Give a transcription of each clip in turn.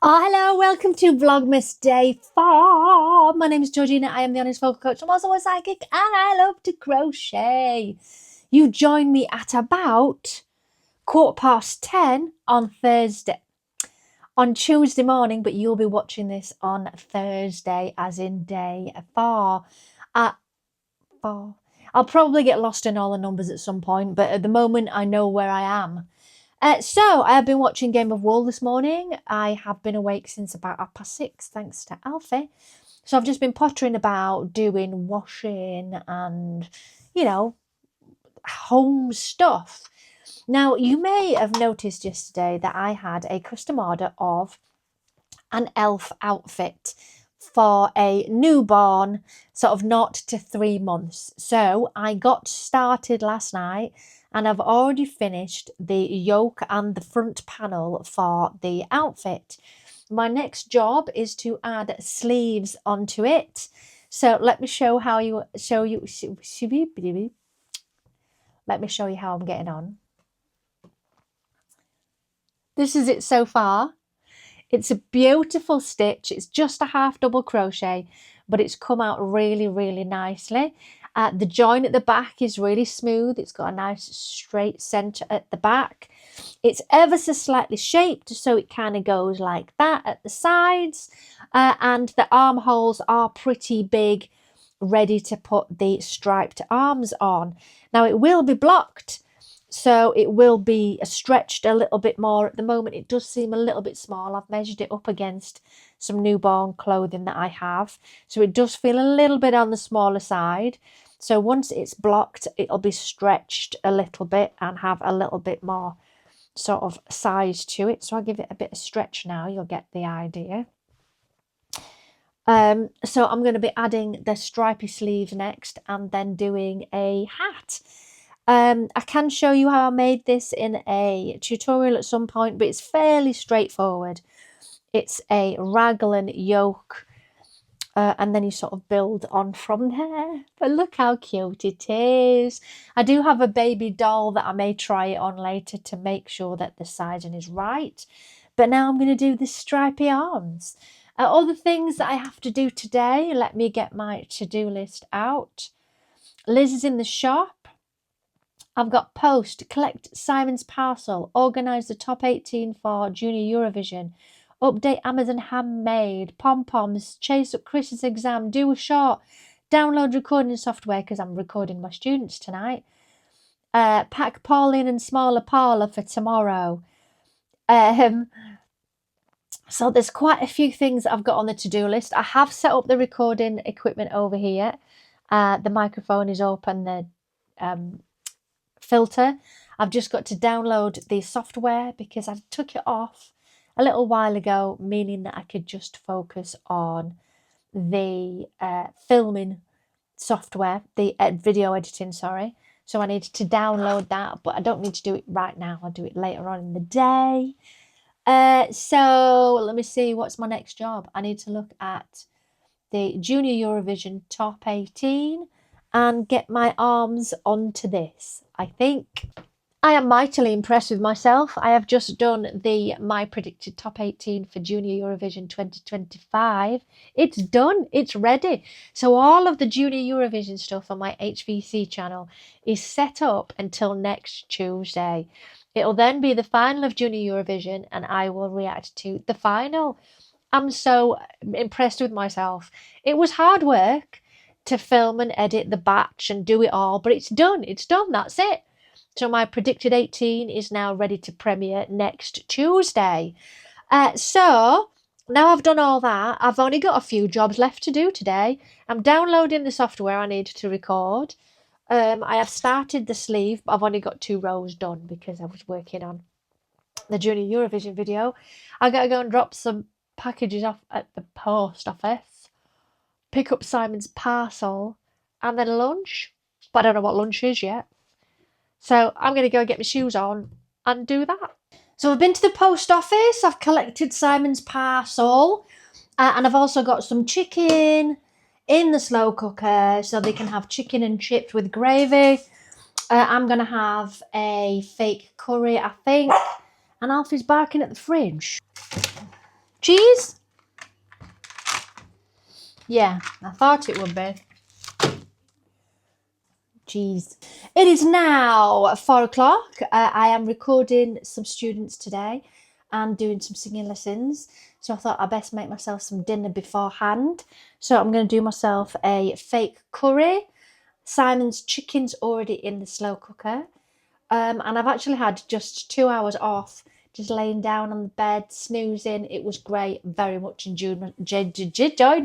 Oh, hello, welcome to Vlogmas Day 4. My name is Georgina. I am the Honest Vocal Coach. I'm also a psychic and I love to crochet. You join me at about 10:15 on Thursday. On Tuesday morning, but you'll be watching this on Thursday, as in day 4. At 4. I'll probably get lost in all the numbers at some point, but at the moment I know where I am. So I have been watching Game of Wool this morning. I have been awake since about 6:30, thanks to Alfie. So I've just been pottering about doing washing and, home stuff. Now, you may have noticed yesterday that I had a custom order of an elf outfit for a newborn, sort of 0 to 3 months. So I got started last night and I've already finished the yoke and the front panel for the outfit. My next job is to add sleeves onto it. So let me show how let me show you how I'm getting on. This is it so far. It's a beautiful stitch. It's just a half double crochet, but it's come out really, really nicely. The join at the back is really smooth. It's got a nice straight centre at the back. It's ever so slightly shaped, so it kind of goes like that at the sides. And the armholes are pretty big, ready to put the striped arms on. Now it will be blocked, so it will be stretched a little bit more. At the moment, it does seem a little bit small. I've measured it up against some newborn clothing that I have. So it does feel a little bit on the smaller side. So once it's blocked, it'll be stretched a little bit and have a little bit more sort of size to it. So I'll give it a bit of stretch now. You'll get the idea. So I'm going to be adding the stripy sleeves next and then doing a hat. I can show you how I made this in a tutorial at some point, but it's fairly straightforward. It's a raglan yoke, and then you sort of build on from there. But look how cute it is. I do have a baby doll that I may try it on later to make sure that the sizing is right. But now I'm going to do the stripy arms. Other things that I have to do today, let me get my to-do list out. Liz is in the shop. I've got post, collect Simon's parcel, organise the top 18 for Junior Eurovision, update Amazon Handmade, pom-poms, chase up Chris's exam, do a short, download recording software because I'm recording my students tonight, pack Pauline and smaller parlour for tomorrow. So there's quite a few things that I've got on the to-do list. I have set up the recording equipment over here. The microphone is open, the filter. I've just got to download the software because I took it off a little while ago, meaning that I could just focus on the filming software, the video editing, sorry. So I need to download that, but I don't need to do it right now. I'll do it later on in the day. So let me see, what's my next job? I need to look at the Junior Eurovision top 18 and get my arms onto this. I think I am mightily impressed with myself. I have just done my predicted top 18 for Junior Eurovision 2025. It's done. It's ready. So all of the Junior Eurovision stuff on my HVC channel is set up until next Tuesday. It'll then be the final of Junior Eurovision and I will react to the final. I'm so impressed with myself. It was hard work to film and edit the batch and do it all, but it's done. It's done. That's it. So my predicted 18 is now ready to premiere next Tuesday. So now I've done all that. I've only got a few jobs left to do today. I'm downloading the software I need to record. I have started the sleeve, but I've only got 2 rows done because I was working on the Junior Eurovision video. I got to go and drop some packages off at the post office, pick up Simon's parcel, and then lunch. But I don't know what lunch is yet. So I'm going to go get my shoes on and do that. So I've been to the post office. I've collected Simon's parcel. And I've also got some chicken in the slow cooker so they can have chicken and chips with gravy. I'm going to have a fake curry, I think. And Alfie's barking at the fridge. Cheese? Yeah, I thought it would be. Cheese. It is now 4 o'clock. I am recording some students today and doing some singing lessons. So I thought I'd best make myself some dinner beforehand. So I'm going to do myself a fake curry. Simon's chicken's already in the slow cooker. And I've actually had just 2 hours off, just laying down on the bed, snoozing. It was great. Very much enjoyed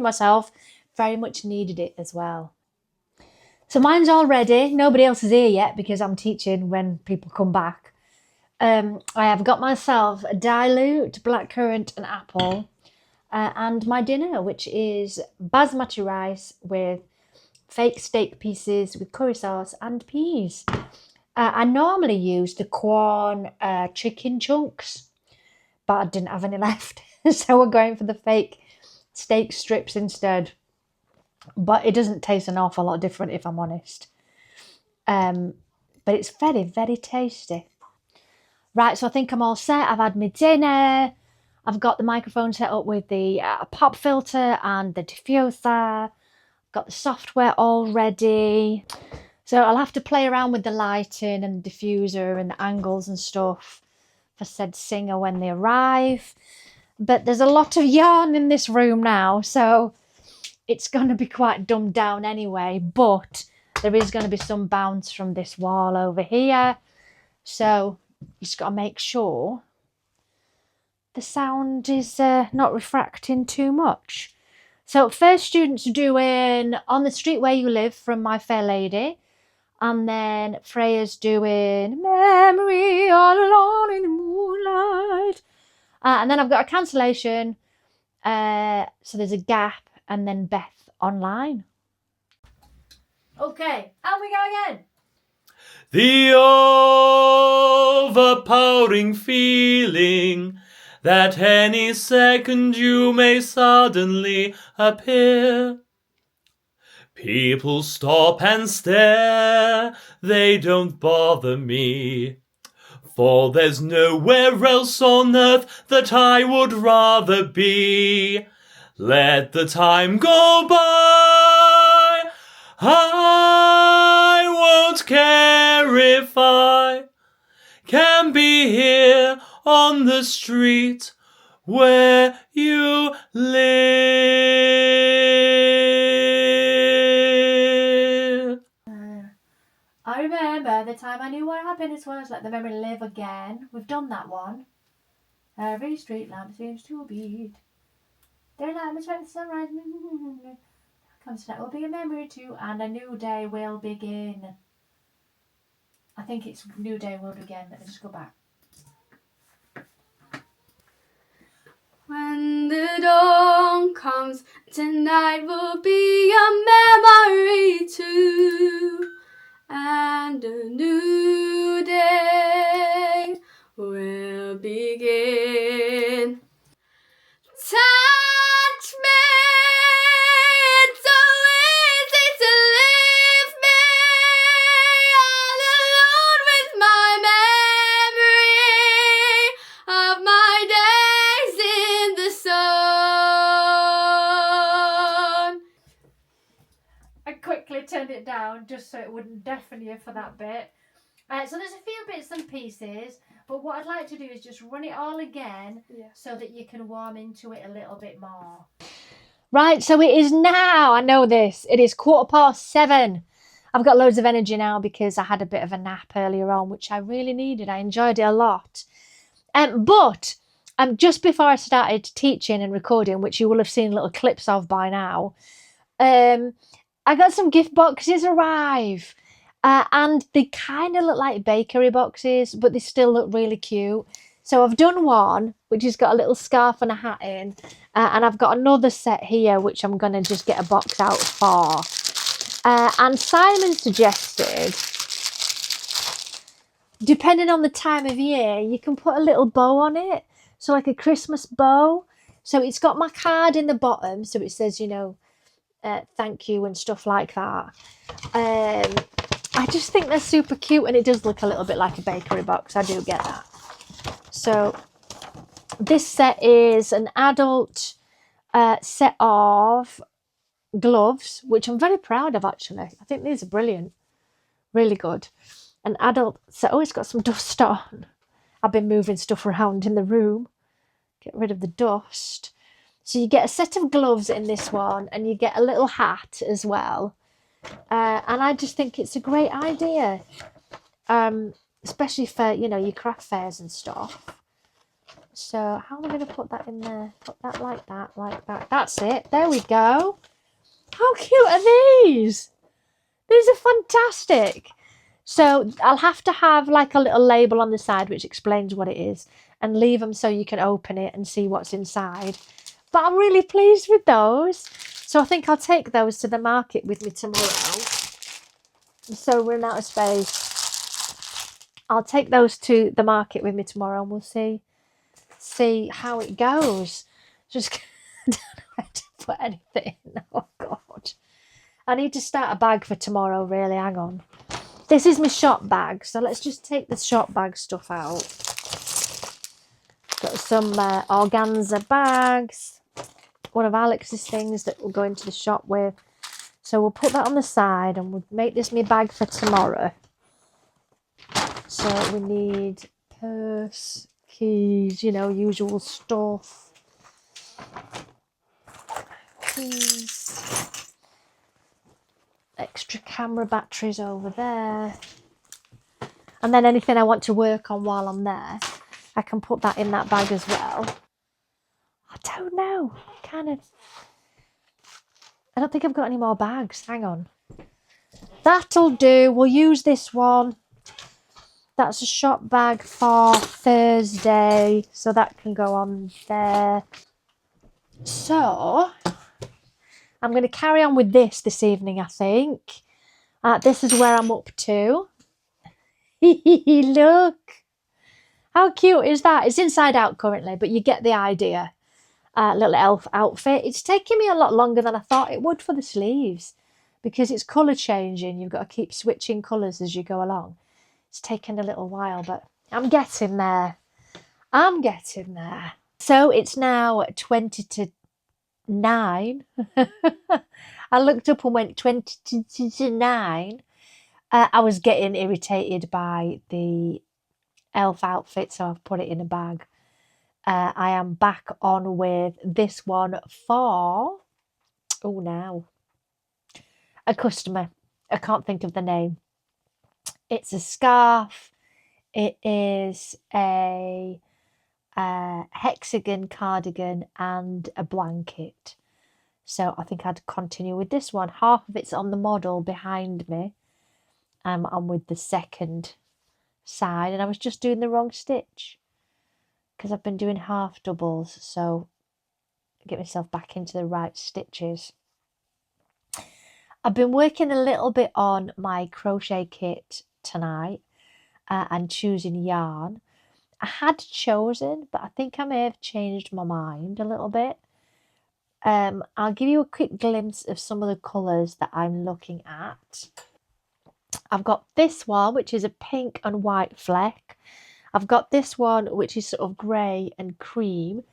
myself. Very much needed it as well. So mine's all ready. Nobody else is here yet because I'm teaching when people come back. I have got myself a dilute, blackcurrant and apple. And my dinner, which is basmati rice with fake steak pieces with curry sauce and peas. I normally use the Quorn chicken chunks, but I didn't have any left. So we're going for the fake steak strips instead. But it doesn't taste an awful lot different, if I'm honest. But it's very, very tasty. Right, so I think I'm all set. I've had my dinner. I've got the microphone set up with the pop filter and the diffuser. Got the software all ready. So I'll have to play around with the lighting and the diffuser and the angles and stuff for said singer when they arrive. But there's a lot of yarn in this room now, so it's going to be quite dumbed down anyway. But there is going to be some bounce from this wall over here. So you just got to make sure the sound is not refracting too much. So first students doing On the Street Where You Live from My Fair Lady. And then Freya's doing Memory All Alone in the Moonlight. And then I've got a cancellation. So there's a gap. And then Beth online. Okay, and we go again. The overpowering feeling that any second you may suddenly appear. People stop and stare, they don't bother me, for there's nowhere else on earth that I would rather be. Let the time go by, I won't care if I can be here on the street where you live. I remember the time I knew what happiness was, let the memory live again. We've done that one. Every street lamp seems to beat. Their lamp is when the sunrise comes tonight will be a memory too, and a new day will begin. I think it's new day will begin. Let me just go back. When the dawn comes, tonight will be a memory too, and a new day will begin. Touch me, it's so easy to leave me all alone with my memory of my days in the sun. I quickly turned it down just so it wouldn't deafen you for that bit. So there's a few bits and pieces, but what I'd like to do is just run it all again so that you can warm into it a little bit more. Right, so it is now, I know this, it is 7:15. I've got loads of energy now because I had a bit of a nap earlier on, which I really needed. I enjoyed it a lot. But just before I started teaching and recording, which you will have seen little clips of by now, I got some gift boxes arrive. And they kind of look like bakery boxes, but they still look really cute. So I've done one, which has got a little scarf and a hat in. And I've got another set here, which I'm going to just get a box out for. And Simon suggested, depending on the time of year, you can put a little bow on it. So like a Christmas bow. So it's got my card in the bottom. So it says, thank you and stuff like that. I just think they're super cute, and it does look a little bit like a bakery box. I do get that. So This set is an adult set of gloves, which I'm very proud of actually. I think these are brilliant, really good. An adult set. Oh, it's got some dust on. I've been moving stuff around in the room. Get rid of the dust. So you get a set of gloves in this one, and you get a little hat as well. And I just think it's a great idea, especially for, you know, your craft fairs and stuff. So how am I going to put that in there? Put that like that, like that. That's it. There we go. How cute are these? These are fantastic. So I'll have to have like a little label on the side which explains what it is, and leave them so you can open it and see what's inside. But I'm really pleased with those. So I think I'll take those to the market with me tomorrow. So we're out of space. I'll take those to the market with me tomorrow, and we'll see how it goes. Just I don't know where to put anything. Oh God. I need to start a bag for tomorrow, really. Hang on. This is my shop bag, so let's just take the shop bag stuff out. Got some organza bags. One of Alex's things that we'll go into the shop with. So we'll put that on the side, and we'll make this my bag for tomorrow. So we need purse, keys, you know, usual stuff. Keys. Extra camera batteries over there. And then anything I want to work on while I'm there, I can put that in that bag as well. I don't know. I don't think I've got any more bags. Hang on. That'll do. We'll use this one. That's a shop bag for Thursday, so that can go on there. So I'm going to carry on with this evening, I think. This is where I'm up to. Look. How cute is that? It's inside out currently, but you get the idea. Little elf outfit. It's taking me a lot longer than I thought it would for the sleeves, because it's colour changing. You've got to keep switching colours as you go along. It's taken a little while, but I'm getting there. I'm getting there. So it's now 20 to 9. I looked up and went 20 to 9. I was getting irritated by the elf outfit, so I've put it in a bag. I am back on with this one for, now, a customer. I can't think of the name. It's a scarf. It is a hexagon cardigan and a blanket. So I think I'd continue with this one. Half of it's on the model behind me. I'm with the second side, and I was just doing the wrong stitch because I've been doing half doubles, so get myself back into the right stitches. I've been working a little bit on my crochet kit tonight and choosing yarn. I had chosen, but I think I may have changed my mind a little bit. I'll give you a quick glimpse of some of the colours that I'm looking at. I've got this one, which is a pink and white fleck. I've got this one, which is sort of grey and cream.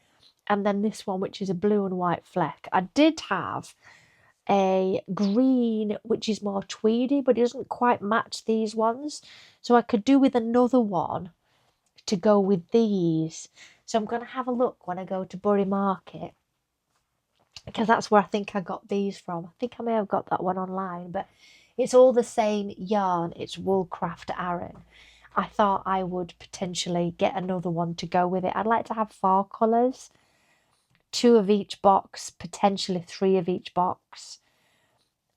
And then this one, which is a blue and white fleck. I did have a green, which is more tweedy, but it doesn't quite match these ones. So I could do with another one to go with these. So I'm going to have a look when I go to Bury Market, because that's where I think I got these from. I think I may have got that one online, but it's all the same yarn. It's Woolcraft Aran. I thought I would potentially get another one to go with it. I'd like to have 4 colours, 2 of each box, potentially 3 of each box.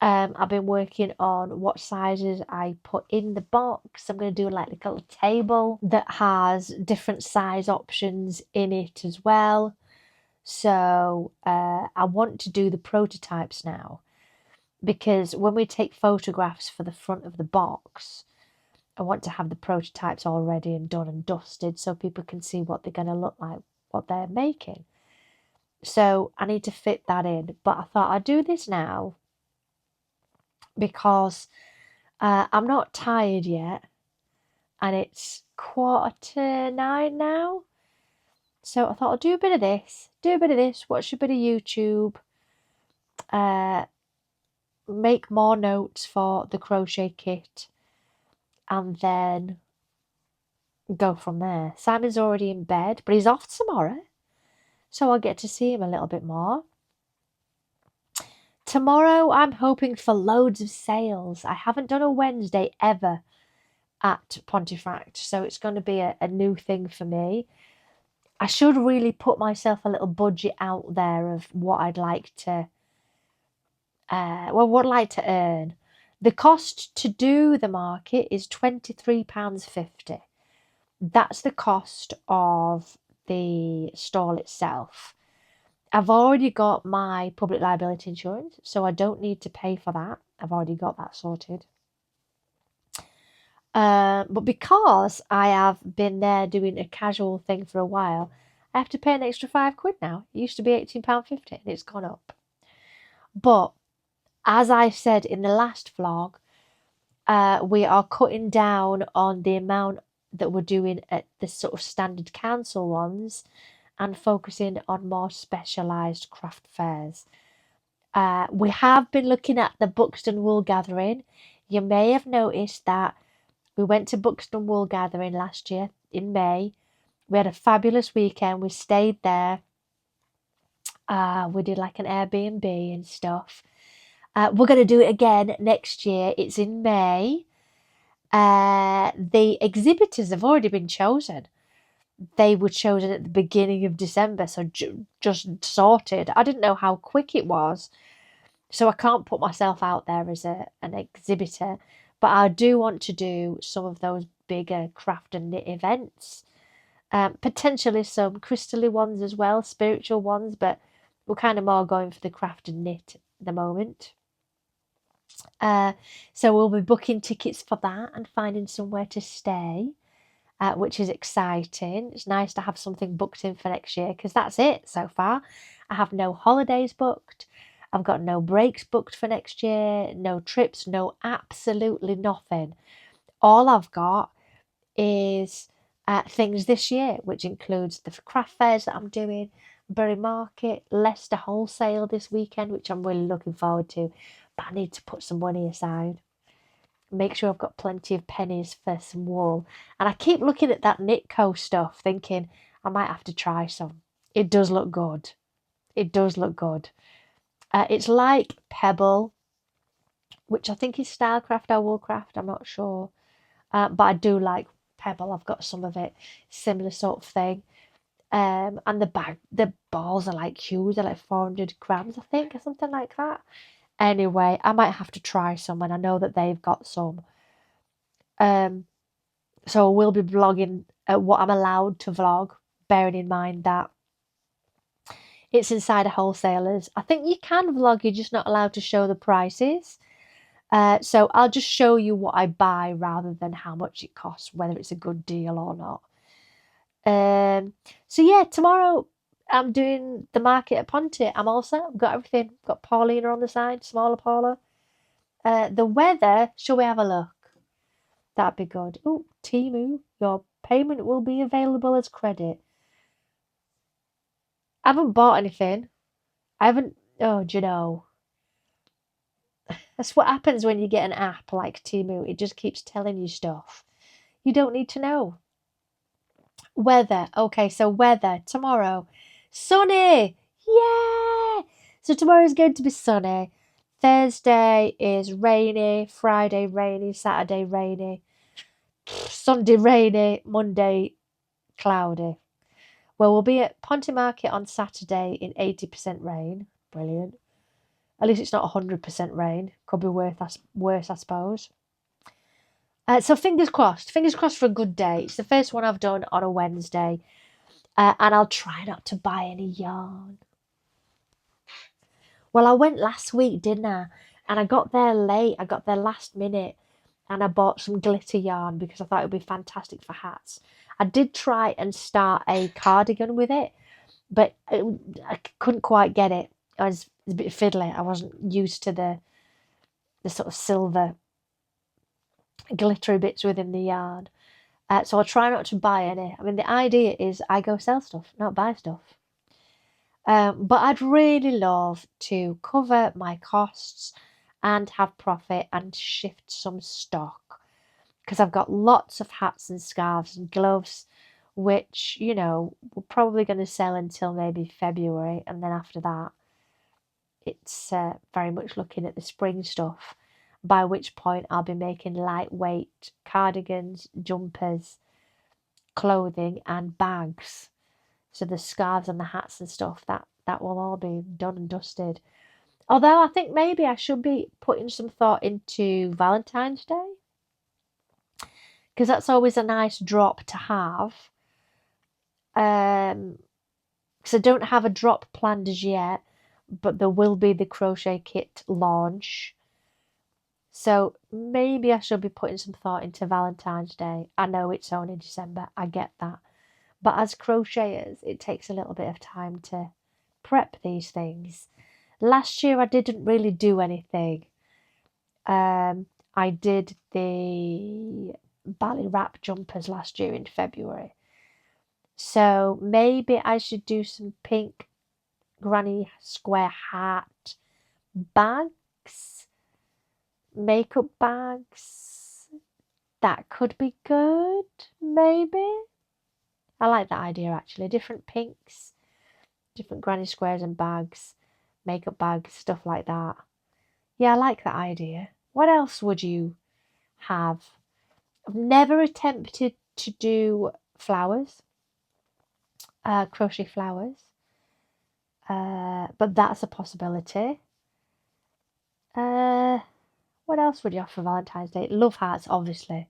I've been working on what sizes I put in the box. I'm going to do like a little table that has different size options in it as well. So I want to do the prototypes now, because when we take photographs for the front of the box, I want to have the prototypes all ready and done and dusted so people can see what they're going to look like, what they're making. So I need to fit that in, but I thought I'd do this now because I'm not tired yet, and it's 8:45 now. So I thought I'll do a bit of this, watch a bit of YouTube, make more notes for the crochet kit, and then go from there. Simon's already in bed, but he's off tomorrow, so I'll get to see him a little bit more. Tomorrow I'm hoping for loads of sales. I haven't done a Wednesday ever at Pontefract, so it's going to be a new thing for me. I should really put myself a little budget out there of what I'd like to what I'd like to earn. The cost to do the market is £23.50. That's the cost of the stall itself. I've already got my public liability insurance, so I don't need to pay for that. I've already got that sorted. But because I have been there doing a casual thing for a while, I have to pay an extra £5 now. It used to be £18.50 and it's gone up. But as I said in the last vlog, we are cutting down on the amount that we're doing at the sort of standard council ones and focusing on more specialised craft fairs. We have been looking at the Buxton Wool Gathering. You may have noticed that we went to Buxton Wool Gathering last year in May. We had a fabulous weekend. We stayed there. We did like an Airbnb and stuff. We're going to do it again next year. It's in May. The exhibitors have already been chosen. They were chosen at the beginning of December, so just sorted. I didn't know how quick it was, so I can't put myself out there as an exhibitor, but I do want to do some of those bigger craft and knit events. Potentially some crystally ones as well, spiritual ones, but we're kind of more going for the craft and knit at the moment. So we'll be booking tickets for that and finding somewhere to stay. Which is exciting. It's nice to have something booked in for next year because that's it so far. I have no holidays booked. I've got no breaks booked for next year, no trips, no absolutely nothing. All I've got is things this year, which includes the craft fairs that I'm doing, Bury Market, Leicester Wholesale this weekend, which I'm really looking forward to, but I need to put some money aside. Make sure I've got plenty of pennies for some wool. And I keep looking at that Knitco stuff thinking I might have to try some. It does look good. It does look good. It's like Pebble, which I think is Stylecraft or Woolcraft. I'm not sure. But I do like Pebble. I've got some of it. Similar sort of thing. And the balls are like huge. They're like 400 grams, I think, or something like that. Anyway, I might have to try some, and I know that they've got some. So we'll be vlogging what I'm allowed to vlog, bearing in mind that it's inside a wholesaler's. I think you can vlog, you're just not allowed to show the prices. So I'll just show you what I buy rather than how much it costs, whether it's a good deal or not. So yeah, tomorrow I'm doing the market at Ponty. I'm all set. I've got everything. Got Paulina on the side, smaller Paula. The weather, shall we have a look? That'd be good. Oh, Temu, your payment will be available as credit. I haven't bought anything. Oh, do you know? That's what happens when you get an app like Temu. It just keeps telling you stuff you don't need to know. Weather. Okay, so weather tomorrow. Sunny! Yeah! So tomorrow is going to be sunny. Thursday is rainy. Friday rainy. Saturday rainy. Sunday rainy. Monday cloudy. Well, we'll be at Ponty Market on Saturday in 80% rain. Brilliant. At least it's not 100% rain. Could be worse, I suppose. So fingers crossed. Fingers crossed for a good day. It's the first one I've done on a Wednesday. And I'll try not to buy any yarn. Well, I went last week, didn't I? And I got there late. I got there last minute. And I bought some glitter yarn because I thought it would be fantastic for hats. I did try and start a cardigan with it, but I couldn't quite get it. I was a bit fiddly. I wasn't used to the sort of silver glittery bits within the yarn. So I'll try not to buy any. I mean, the idea is I go sell stuff, not buy stuff. But I'd really love to cover my costs and have profit and shift some stock, because I've got lots of hats and scarves and gloves, which, you know, we're probably going to sell until maybe February. And then after that, it's very much looking at the spring stuff, by which point I'll be making lightweight cardigans, jumpers, clothing and bags. So the scarves and the hats and stuff, that will all be done and dusted. Although I think maybe I should be putting some thought into Valentine's Day, because that's always a nice drop to have. Because I don't have a drop planned as yet, but there will be the crochet kit launch. So maybe I should be putting some thought into Valentine's Day. I know it's only December, I get that. But as crocheters, it takes a little bit of time to prep these things. Last year I didn't really do anything. I did the ballet wrap jumpers last year in February. So maybe I should do some pink granny square hat bags, makeup bags. That could be good, maybe. I like that idea actually. Different pinks, different granny squares and bags, makeup bags, stuff like that. Yeah, I like that idea. What else would you have? I've never attempted to do flowers, crochet flowers, but that's a possibility. What else would you have for Valentine's Day? Love hearts, obviously.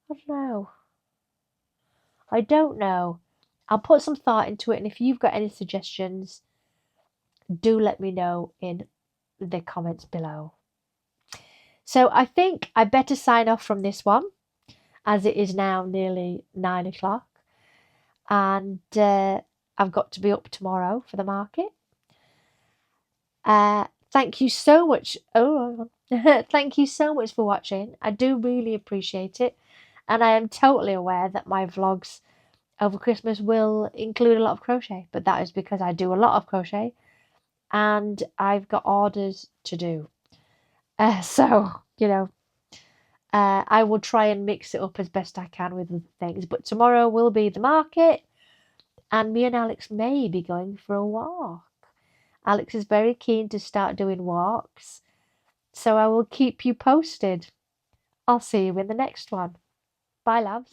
I don't know. I don't know. I'll put some thought into it, and if you've got any suggestions, do let me know in the comments below. So I think I better sign off from this one, as it is now nearly 9 o'clock, and I've got to be up tomorrow for the market. Thank you so much. Thank you so much for watching. I do really appreciate it, and I am totally aware that my vlogs over Christmas will include a lot of crochet, but that is because I do a lot of crochet and I've got orders to do. So, you know, I will try and mix it up as best I can with other things. But tomorrow will be the market, and me and Alex may be going for a walk. Alex is very keen to start doing walks, so I will keep you posted. I'll see you in the next one. Bye, loves.